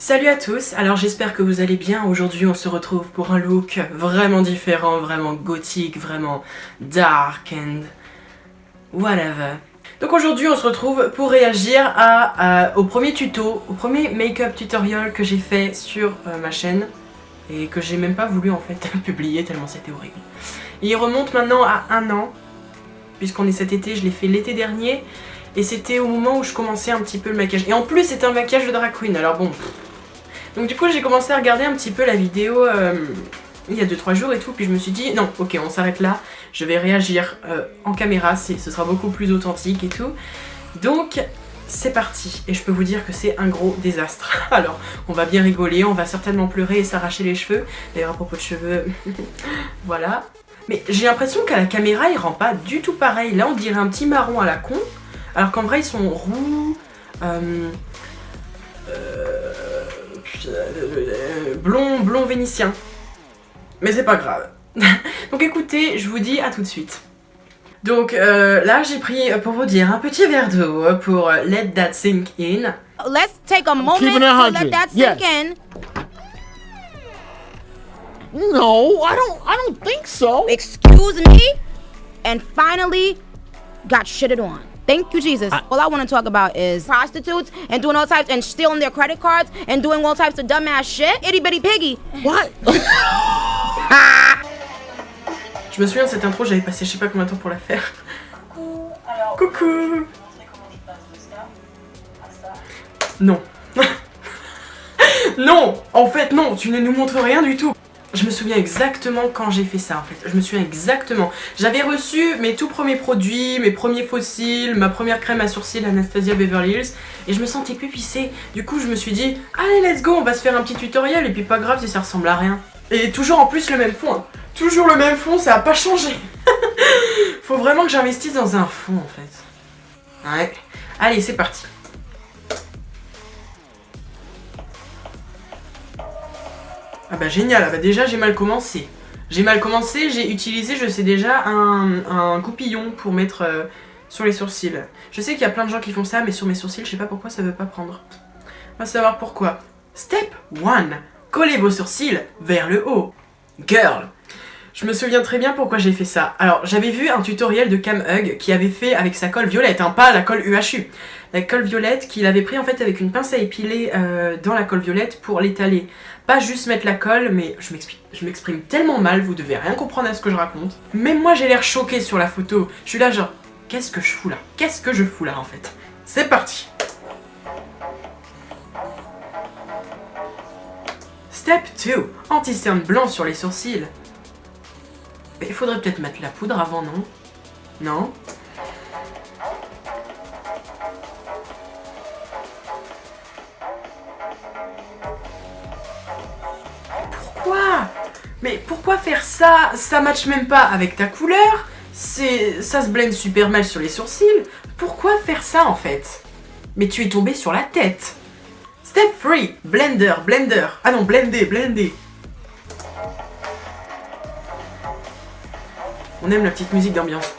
Salut à tous, alors j'espère que vous allez bien. Aujourd'hui on se retrouve pour un look vraiment différent, vraiment gothique, vraiment dark and whatever. Donc aujourd'hui on se retrouve pour réagir au premier tuto, au premier make-up tutorial que j'ai fait sur ma chaîne et que j'ai même pas voulu en fait publier tellement c'était horrible. Et il remonte maintenant à 1 an, puisqu'on est cet été, je l'ai fait l'été dernier et c'était au moment où je commençais un petit peu le maquillage. Et en plus c'était un maquillage de drag queen, alors bon... Donc du coup j'ai commencé à regarder un petit peu la vidéo il y a 2-3 jours et tout, puis je me suis dit non, ok, on s'arrête là, je vais réagir en caméra, ce sera beaucoup plus authentique et tout. Donc c'est parti, et je peux vous dire que c'est un gros désastre. Alors on va bien rigoler, on va certainement pleurer et s'arracher les cheveux. D'ailleurs à propos de cheveux, voilà. Mais j'ai l'impression qu'à la caméra il rend pas du tout pareil. Là on dirait un petit marron à la con, alors qu'en vrai ils sont roux, blond vénitien. Mais c'est pas grave. Donc écoutez, je vous dis à tout de suite. Donc là j'ai pris, pour vous dire, un petit verre d'eau pour let that sink in. Let's take a moment to let that sink in. No, I don't think so. Excuse me? And finally got shitted on. Thank you, Jesus. All I want to talk about is prostitutes and doing all types and stealing their credit cards and doing all types of dumbass shit. Itty bitty piggy. What? Je me souviens de cette intro, j'avais passé je sais pas combien de temps pour la faire. Alors, coucou. Non. Non, en fait non, tu ne nous montres rien du tout. Je me souviens exactement quand j'ai fait ça en fait, je me souviens exactement. J'avais reçu mes tout premiers produits, mes premiers fossiles, ma première crème à sourcils Anastasia Beverly Hills et je me sentais pupissée. Du coup je me suis dit, allez let's go, on va se faire un petit tutoriel et puis pas grave si ça ressemble à rien. Et toujours en plus le même fond, hein. Toujours le même fond, ça a pas changé. Faut vraiment que j'investisse dans un fond en fait. Ouais, allez c'est parti. Ah bah génial, ah bah déjà j'ai mal commencé. J'ai utilisé, je sais déjà, un coupillon pour mettre sur les sourcils. Je sais qu'il y a plein de gens qui font ça, mais sur mes sourcils, je sais pas pourquoi ça veut pas prendre. On va savoir pourquoi. Step 1. Collez vos sourcils vers le haut. Girl. Je me souviens très bien pourquoi j'ai fait ça. Alors, j'avais vu un tutoriel de Cam Hug qui avait fait avec sa colle violette, hein, pas la colle UHU. La colle violette qu'il avait pris en fait avec une pince à épiler dans la colle violette pour l'étaler. Pas juste mettre la colle, mais je m'exprime tellement mal, vous devez rien comprendre à ce que je raconte. Même moi j'ai l'air choquée sur la photo. Je suis là genre, qu'est-ce que je fous là? Qu'est-ce que je fous là en fait? C'est parti. Step 2. Anti-cerne blanc sur les sourcils. Il faudrait peut-être mettre la poudre avant, non? Non? Pourquoi? Mais pourquoi faire ça? Ça matche même pas avec ta couleur. Ça se blende super mal sur les sourcils. Pourquoi faire ça en fait? Mais tu es tombé sur la tête. Step 3. Blender. Ah non, blender. On aime la petite musique d'ambiance.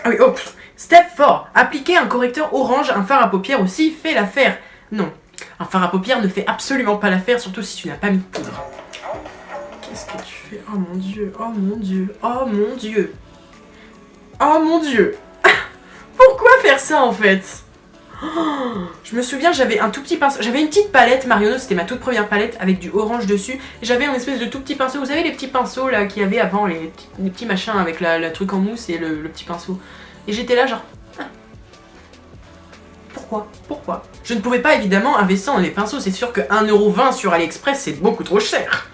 Ah oui, hop. Step 4. Appliquer un correcteur orange, un fard à paupières aussi fait l'affaire. Non, un fard à paupières ne fait absolument pas l'affaire, surtout si tu n'as pas mis de poudre. Qu'est-ce que tu fais? Oh mon dieu, oh mon dieu, oh mon dieu. Oh mon dieu. Pourquoi faire ça en fait? Oh, je me souviens, j'avais un tout petit pinceau, j'avais une petite palette Marionneau, c'était ma toute première palette avec du orange dessus. Et j'avais un espèce de tout petit pinceau, vous savez les petits pinceaux là qu'il y avait avant, les petits machins avec la truc en mousse et le petit pinceau. Et j'étais là genre, ah. Pourquoi? Je ne pouvais pas évidemment investir dans les pinceaux, c'est sûr que 1,20€ sur AliExpress c'est beaucoup trop cher.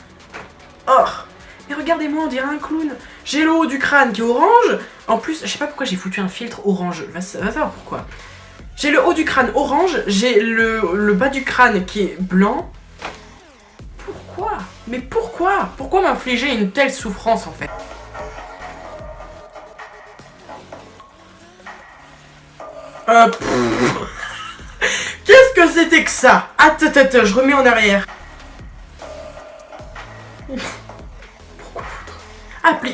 Or, mais regardez-moi, on dirait un clown. J'ai le haut du crâne qui est orange, en plus, je sais pas pourquoi j'ai foutu un filtre orange, va savoir pourquoi. J'ai le haut du crâne orange, j'ai le bas du crâne qui est blanc. Pourquoi? Mais pourquoi? Pourquoi m'infliger une telle souffrance en fait? Qu'est-ce que c'était que ça? Attends, je remets en arrière. Pourquoi foutre?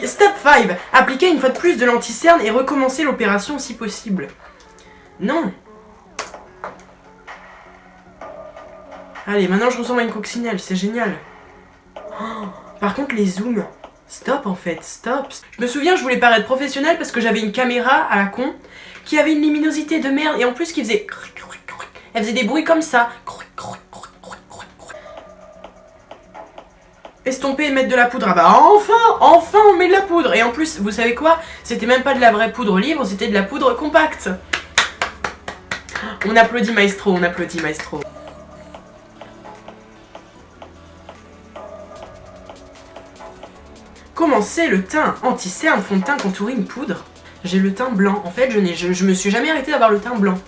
Step 5. Appliquer une fois de plus de l'anti-cerne et recommencer l'opération si possible. Non. Allez, maintenant je ressemble à une coccinelle, c'est génial. Oh, par contre, les zooms. Stop en fait, stop. Je me souviens, je voulais paraître professionnel parce que j'avais une caméra à la con qui avait une luminosité de merde et en plus qui faisait... Elle faisait des bruits comme ça. Estomper et mettre de la poudre. Ah bah enfin on met de la poudre. Et en plus, vous savez quoi? C'était même pas de la vraie poudre libre, c'était de la poudre compacte. On applaudit Maestro, on applaudit Maestro. Comment c'est le teint anti-cerne fond de teint contouring poudre? J'ai le teint blanc. En fait, je me suis jamais arrêtée d'avoir le teint blanc.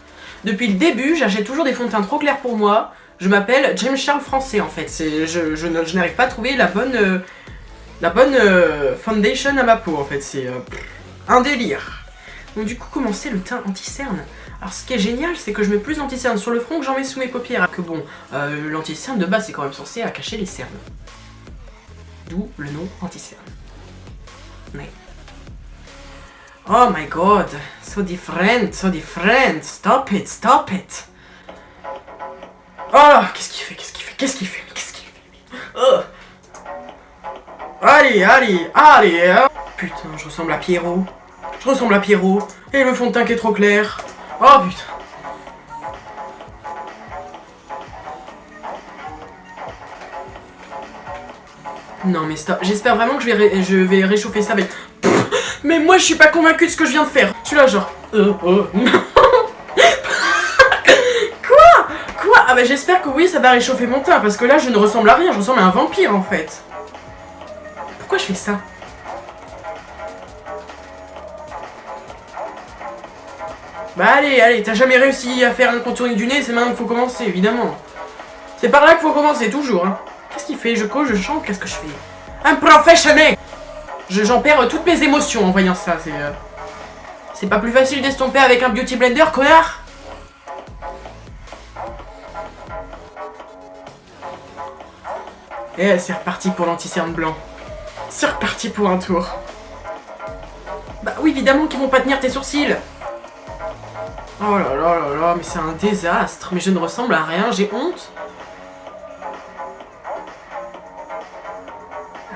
Depuis le début, j'achète toujours des fonds de teint trop clairs pour moi. Je m'appelle James Charles français en fait. Je n'arrive pas à trouver la bonne foundation à ma peau en fait. C'est un délire. Donc du coup, comment c'est le teint anti-cerne? Alors ce qui est génial, c'est que je mets plus d'anti-cerne sur le front que j'en mets sous mes paupières. Que bon, l'anti-cerne de base c'est quand même censé cacher les cernes. D'où le nom anti-cerne. Mais... Oh my god, so different, so different. Stop it, stop it. Oh, qu'est-ce qu'il fait, qu'est-ce qu'il fait, qu'est-ce qu'il fait, qu'est-ce qu'il fait. Oh. Allez, allez, allez. Putain, je ressemble à Pierrot. Je ressemble à Pierrot. Et le fond de teint qui est trop clair. Oh putain. Non mais stop, j'espère vraiment que je vais réchauffer ça avec... Mais moi je suis pas convaincue de ce que je viens de faire. Je suis là genre... Quoi? Ah bah j'espère que oui ça va réchauffer mon teint parce que là je ne ressemble à rien, je ressemble à un vampire en fait. Pourquoi je fais ça? Bah allez, t'as jamais réussi à faire un contouring du nez, c'est maintenant qu'il faut commencer évidemment. C'est par là qu'il faut commencer toujours hein. Qu'est-ce qu'il fait? Je cause, je chante, qu'est-ce que je fais? Un professionnel! J'en perds toutes mes émotions en voyant ça, c'est pas plus facile d'estomper avec un beauty blender, connard? Et c'est reparti pour l'anti-cerne blanc. C'est reparti pour un tour. Bah oui, évidemment qu'ils vont pas tenir tes sourcils. Oh là là là là, mais c'est un désastre. Mais je ne ressemble à rien, j'ai honte.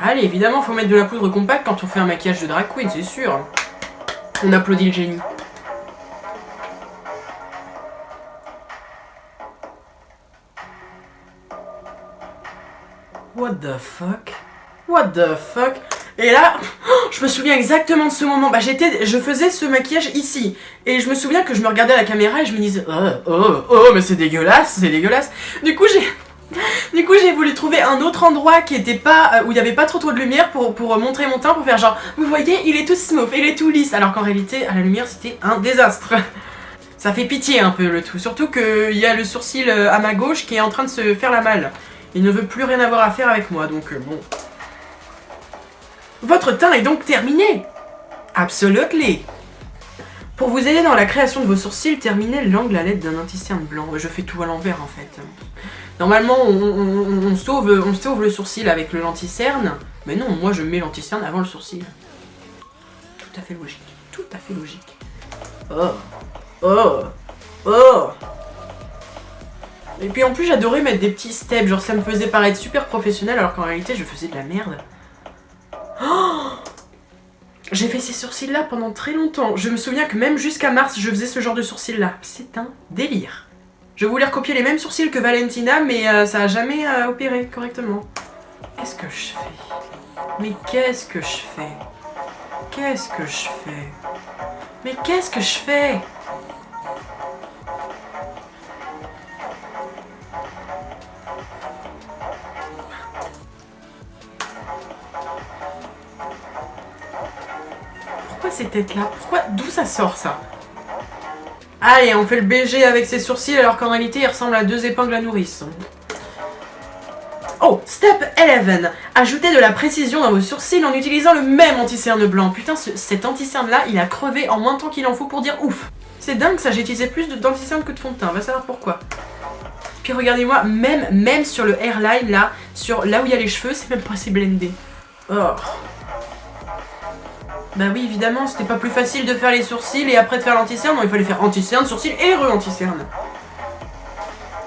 Allez, évidemment, faut mettre de la poudre compacte quand on fait un maquillage de drag queen, c'est sûr. On applaudit le génie. What the fuck? What the fuck? Et là, je me souviens exactement de ce moment. Bah je faisais ce maquillage ici. Et je me souviens que je me regardais à la caméra et je me disais oh, mais c'est dégueulasse, c'est dégueulasse. Du coup, j'ai voulu trouver un autre endroit qui était pas où il n'y avait pas trop de lumière pour montrer mon teint, pour faire genre, vous voyez, il est tout smooth, il est tout lisse. Alors qu'en réalité, à la lumière, c'était un désastre. Ça fait pitié un peu le tout. Surtout qu'il y a le sourcil à ma gauche qui est en train de se faire la malle. Il ne veut plus rien avoir à faire avec moi, donc bon. Votre teint est donc terminé. Absolutely. Pour vous aider dans la création de vos sourcils, terminez l'angle à l'aide d'un anti-cerne blanc. Je fais tout à l'envers en fait. Normalement, on sauve le sourcil avec le anti-cerne. Mais non, moi je mets l'anti-cerne avant le sourcil. Tout à fait logique. Tout à fait logique. Oh. Et puis en plus j'adorais mettre des petits steps, genre ça me faisait paraître super professionnel alors qu'en réalité je faisais de la merde. Oh, j'ai fait ces sourcils là pendant très longtemps. Je me souviens que même jusqu'à mars je faisais ce genre de sourcils là. C'est un délire. Je voulais recopier les mêmes sourcils que Valentina mais ça a jamais opéré correctement. Qu'est-ce que je fais? Mais qu'est-ce que je fais? Qu'est-ce que je fais? Mais qu'est-ce que je fais? Pourquoi ces têtes-là? Pourquoi? D'où ça sort ça? Allez, on fait le BG avec ses sourcils alors qu'en réalité il ressemble à 2 épingles à nourrice. Oh, step 11. Ajoutez de la précision dans vos sourcils en utilisant le même anti-cerne blanc. Putain, cet anti-cerne là, il a crevé en moins de temps qu'il en faut pour dire ouf. C'est dingue ça, j'ai utilisé plus d'anti-cerne que de fond de teint, va savoir pourquoi. Puis regardez-moi, même sur le hairline là, sur là où il y a les cheveux, c'est même pas assez blendé. Oh. Bah oui, évidemment, c'était pas plus facile de faire les sourcils et après de faire l'anti-cerne. Non, il fallait faire anti-cerne, sourcils et re-anti-cerne.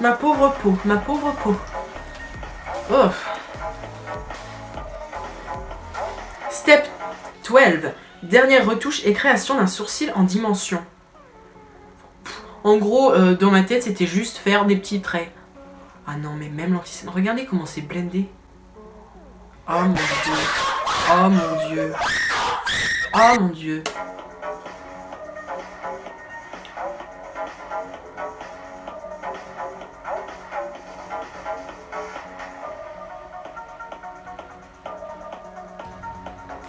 Ma pauvre peau, ma pauvre peau. Oh. Step 12. Dernière retouche et création d'un sourcil en dimension. En gros, dans ma tête, c'était juste faire des petits traits. Ah non, mais même l'anti-cerne. Regardez comment c'est blendé. Oh mon dieu. Oh mon dieu. Oh mon dieu.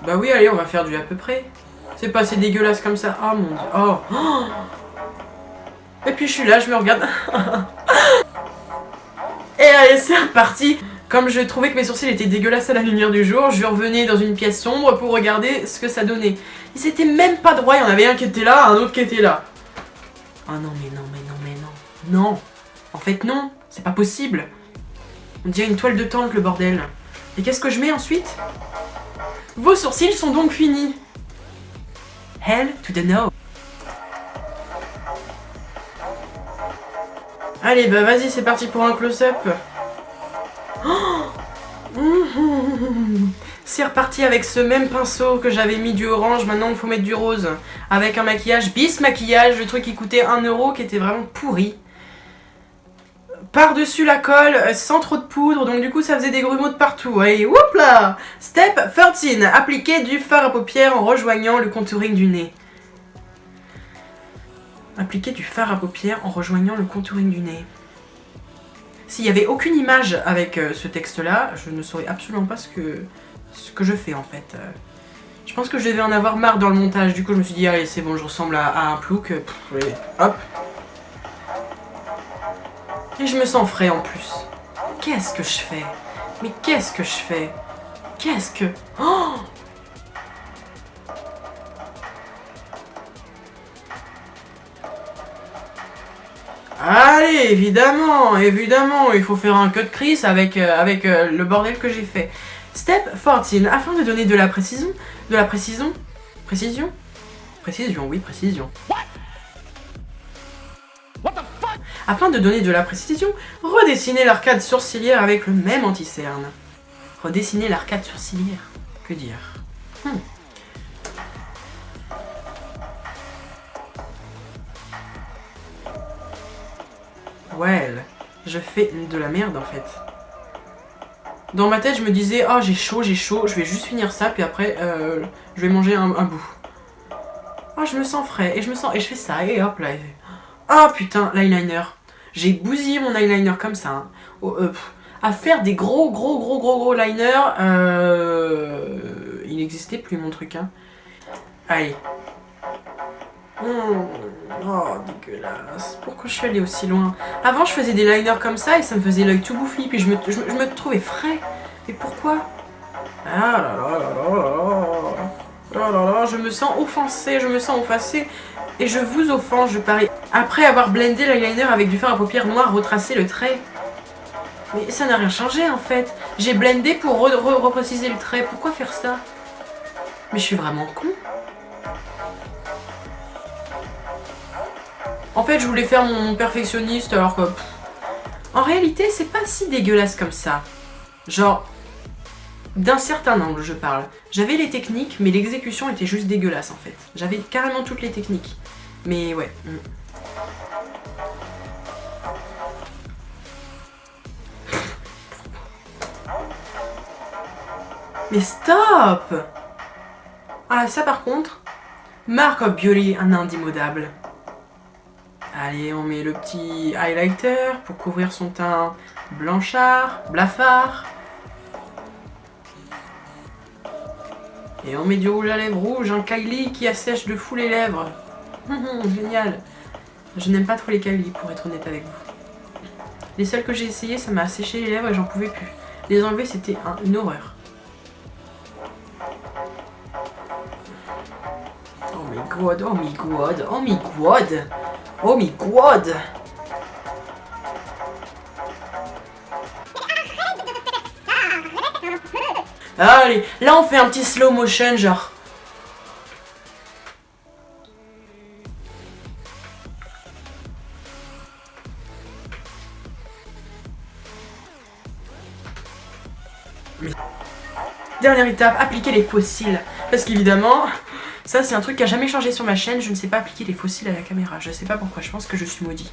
Bah oui, allez, on va faire du à peu près. C'est pas assez dégueulasse comme ça. Oh mon dieu. Oh. Oh. Et puis je suis là, je me regarde. Et allez, c'est reparti. Comme je trouvais que mes sourcils étaient dégueulasses à la lumière du jour, je revenais dans une pièce sombre pour regarder ce que ça donnait. Ils étaient même pas droits, il y en avait un qui était là, un autre qui était là. Oh non, mais non, mais non, mais non. Non. En fait, non. C'est pas possible. On dirait une toile de tente, le bordel. Et qu'est-ce que je mets ensuite? Vos sourcils sont donc finis. Hell to the no. Allez, bah vas-y, c'est parti pour un close-up. Oh c'est reparti avec ce même pinceau que j'avais mis du orange, maintenant il faut mettre du rose. Avec un maquillage bis maquillage, le truc qui coûtait 1 €, qui était vraiment pourri. Par-dessus la colle, sans trop de poudre, donc du coup ça faisait des grumeaux de partout. Allez, whoop là. Step 13, appliquer du fard à paupières en rejoignant le contouring du nez. Appliquer du fard à paupières en rejoignant le contouring du nez. S'il n'y avait aucune image avec ce texte-là, je ne saurais absolument pas ce que je fais en fait. Je pense que je devais en avoir marre dans le montage, du coup je me suis dit allez c'est bon, je ressemble à un plouc. Allez, hop. Et je me sens frais en plus. Qu'est-ce que je fais? Mais qu'est-ce que je fais? Qu'est-ce que... Oh! Allez, évidemment, évidemment, il faut faire un cut crease avec le bordel que j'ai fait. Step 14, afin de donner de la précision, précision, oui, précision. Afin de donner de la précision, redessiner l'arcade sourcilière avec le même anti-cerne. Redessiner l'arcade sourcilière, que dire? Well, je fais de la merde en fait. Dans ma tête, je me disais, oh j'ai chaud, je vais juste finir ça, puis après, je vais manger un bout. Oh, je me sens frais, et je fais ça, et hop là. Oh putain, l'eyeliner. J'ai bousillé mon eyeliner comme ça. Hein. À faire des gros liners, il n'existait plus mon truc. Hein. Allez. Oh, dégueulasse. Pourquoi je suis allée aussi loin? Avant, je faisais des liners comme ça et ça me faisait l'œil tout bouffi. Puis je me trouvais frais. Et pourquoi? Ah là là là là là là là là. Je me sens offensée, Et je vous offense, je parie. Après avoir blendé l'eyeliner avec du fard à paupières noir, retracer le trait. Mais ça n'a rien changé en fait. J'ai blendé pour repréciser le trait. Pourquoi faire ça? Mais je suis vraiment con. En fait, je voulais faire mon perfectionniste alors que... En réalité, c'est pas si dégueulasse comme ça. Genre, d'un certain angle, je parle. J'avais les techniques, mais l'exécution était juste dégueulasse en fait. J'avais carrément toutes les techniques. Mais ouais. Mais stop! Ah, ça par contre, Mark of Beauty, un indémodable. Allez, on met le petit highlighter pour couvrir son teint blanchard, blafard. Et on met du rouge à lèvres rouge, un Kylie qui assèche de fou les lèvres. Génial. Je n'aime pas trop les Kylie, pour être honnête avec vous. Les seuls que j'ai essayé, ça m'a asséché les lèvres et j'en pouvais plus. Les enlever, c'était une horreur. Oh my god, oh my god, oh my god. Oh my god! Allez, là on fait un petit slow motion genre. Mais... Dernière étape, appliquer les faux cils. Parce qu'évidemment, ça c'est un truc qui a jamais changé sur ma chaîne, je ne sais pas appliquer les faux cils à la caméra. Je sais pas pourquoi, je pense que je suis maudit.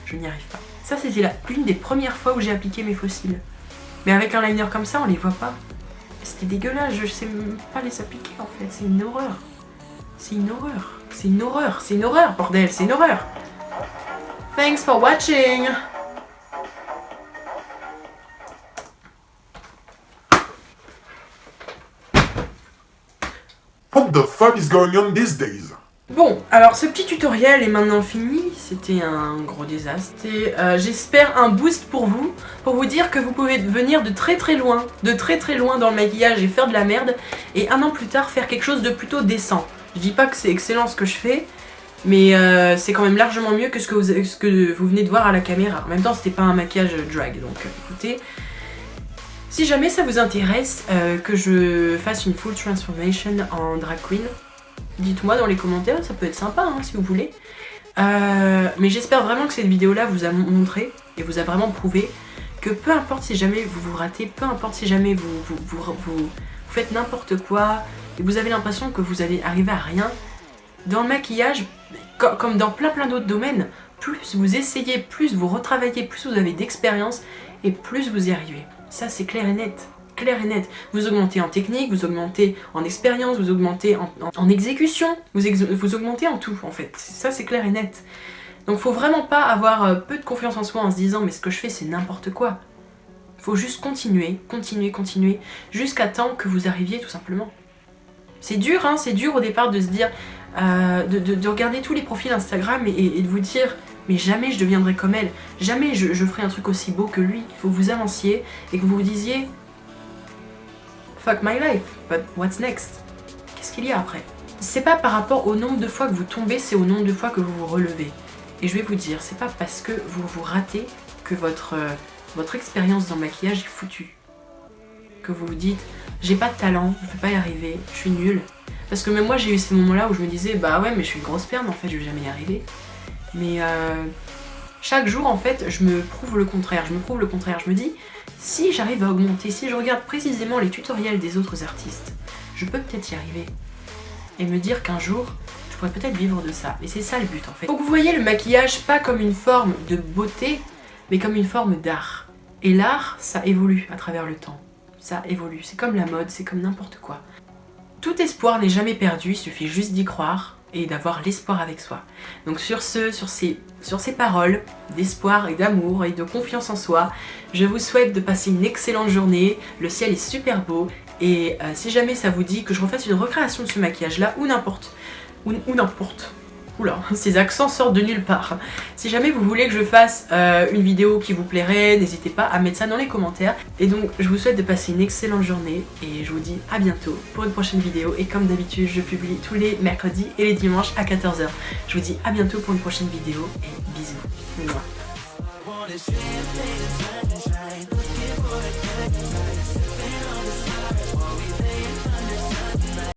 Je n'y arrive pas. Ça c'était l'une des premières fois où j'ai appliqué mes faux cils. Mais avec un liner comme ça, on les voit pas. C'était dégueulasse, je sais même pas les appliquer en fait, c'est une horreur. C'est une horreur. C'est une horreur, c'est une horreur, bordel, c'est une horreur. Thanks for watching. What the fuck is going on these days? Bon, alors ce petit tutoriel est maintenant fini, c'était un gros désastre. J'espère un boost pour vous dire que vous pouvez venir de très loin dans le maquillage et faire de la merde, et un an plus tard faire quelque chose de plutôt décent. Je dis pas que c'est excellent ce que je fais, mais c'est quand même largement mieux que ce que vous venez de voir à la caméra. En même temps, c'était pas un maquillage drag, donc écoutez... Si jamais ça vous intéresse que je fasse une full transformation en drag queen, dites-moi dans les commentaires, ça peut être sympa hein, si vous voulez. Mais j'espère vraiment que cette vidéo-là vous a montré et vous a vraiment prouvé que peu importe si jamais vous vous ratez, peu importe si jamais vous faites n'importe quoi et vous avez l'impression que vous allez arriver à rien, dans le maquillage, comme dans plein d'autres domaines, plus vous essayez, plus vous retravaillez, plus vous avez d'expérience et plus vous y arrivez. Ça c'est clair et net, clair et net. Vous augmentez en technique, vous augmentez en expérience, vous augmentez en exécution, vous augmentez en tout en fait. Ça c'est clair et net. Donc faut vraiment pas avoir peu de confiance en soi en se disant mais ce que je fais c'est n'importe quoi. Faut juste continuer, jusqu'à temps que vous arriviez tout simplement. C'est dur hein, c'est dur au départ de se dire, de regarder tous les profils Instagram et de vous dire mais jamais je deviendrai comme elle, jamais je ferai un truc aussi beau que lui. Il faut que vous avanciez et que vous vous disiez fuck my life, but what's next? Qu'est-ce qu'il y a après? C'est pas par rapport au nombre de fois que vous tombez, c'est au nombre de fois que vous vous relevez. Et je vais vous dire, c'est pas parce que vous vous ratez que votre expérience dans le maquillage est foutue. Que vous vous dites j'ai pas de talent, je peux pas y arriver, je suis nulle. Parce que même moi j'ai eu ces moments-là où je me disais bah ouais mais je suis une grosse perte en fait, je vais jamais y arriver. Mais chaque jour en fait je me prouve le contraire, je me dis si j'arrive à augmenter, si je regarde précisément les tutoriels des autres artistes, je peux peut-être y arriver. Et me dire qu'un jour je pourrais peut-être vivre de ça. Et c'est ça le but en fait. Donc vous voyez le maquillage pas comme une forme de beauté, mais comme une forme d'art. Et l'art ça évolue à travers le temps, ça évolue, c'est comme la mode, c'est comme n'importe quoi. Tout espoir n'est jamais perdu, il suffit juste d'y croire et d'avoir l'espoir avec soi. Donc sur ces paroles d'espoir et d'amour et de confiance en soi, je vous souhaite de passer une excellente journée, le ciel est super beau et si jamais ça vous dit que je refasse une recréation de ce maquillage là ou n'importe, oula, ces accents sortent de nulle part. Si jamais vous voulez que je fasse une vidéo qui vous plairait, n'hésitez pas à mettre ça dans les commentaires. Et donc je vous souhaite de passer une excellente journée et je vous dis à bientôt pour une prochaine vidéo. Et comme d'habitude je publie tous les mercredis et les dimanches à 14 h. Je vous dis à bientôt pour une prochaine vidéo et bisous. Mouah.